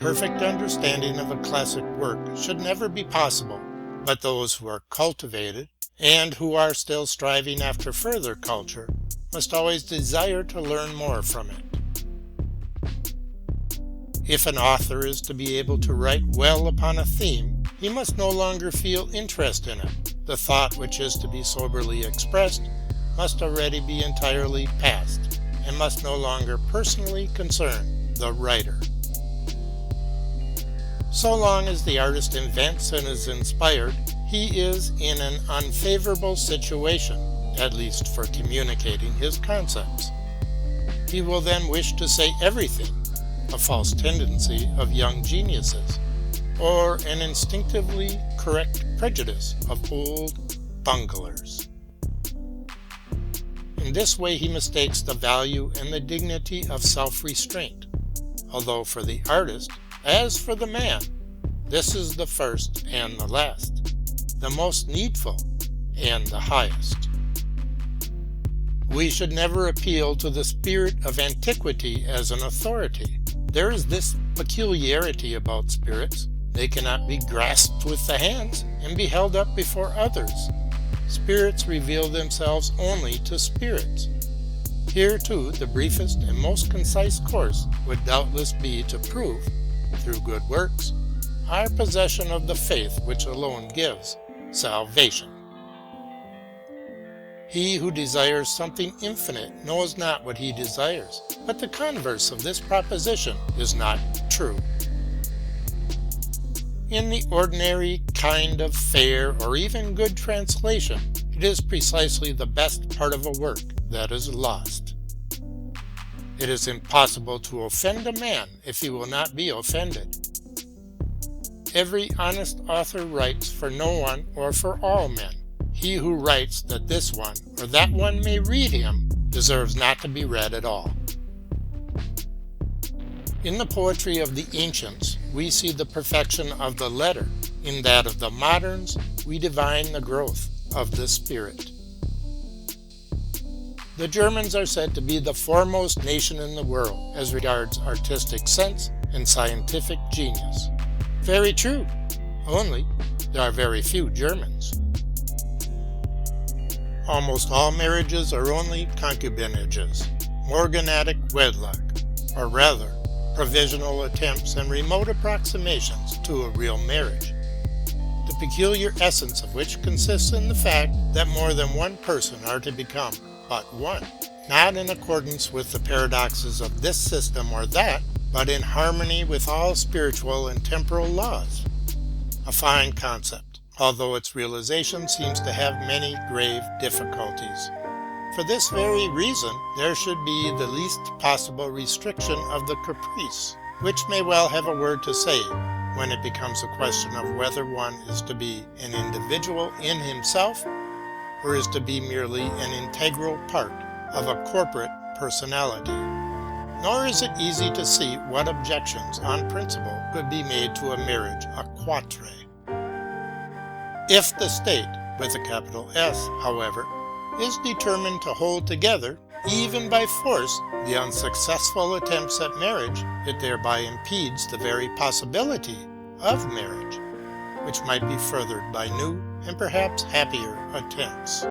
perfect understanding of a classic work should never be possible, but those who are cultivated and who are still striving after further culture must always desire to learn more from it. If an author is to be able to write well upon a theme, he must no longer feel interest in it. The thought which is to be soberly expressed must already be entirely past and must no longer personally concern the writer. So long as the artist invents and is inspired, he is in an unfavorable situation, at least for communicating his concepts. He will then wish to say everything, a false tendency of young geniuses, or an instinctively correct prejudice of old bunglers. In this way he mistakes the value and the dignity of self-restraint, although for the artist, as for the man, this is the first and the last, the most needful and the highest. We should never appeal to the spirit of antiquity as an authority. There is this peculiarity about spirits: they cannot be grasped with the hands and be held up before others. Spirits reveal themselves only to spirits. Here, too, the briefest and most concise course would doubtless be to prove, through good works, our possession of the faith which alone gives salvation. He who desires something infinite knows not what he desires, but the converse of this proposition is not true. In the ordinary kind of fair or even good translation, it is precisely the best part of a work that is lost. It is impossible to offend a man if he will not be offended. Every honest author writes for no one or for all men. He who writes that this one or that one may read him deserves not to be read at all. In the poetry of the ancients, we see the perfection of the letter. In that of the moderns, we divine the growth of the spirit. The Germans are said to be the foremost nation in the world as regards artistic sense and scientific genius. Very true, only there are very few Germans. Almost all marriages are only concubinages, morganatic wedlock, or rather, provisional attempts and remote approximations to a real marriage, the peculiar essence of which consists in the fact that more than one person are to become but one, not in accordance with the paradoxes of this system or that, but in harmony with all spiritual and temporal laws. A fine concept, although its realization seems to have many grave difficulties. For this very reason, there should be the least possible restriction of the caprice, which may well have a word to say when it becomes a question of whether one is to be an individual in himself or is to be merely an integral part of a corporate personality. Nor is it easy to see what objections on principle could be made to a marriage a quatre. If the state, with a capital S, however, is determined to hold together, even by force, the unsuccessful attempts at marriage, it thereby impedes the very possibility of marriage, which might be furthered by new and perhaps happier attempts.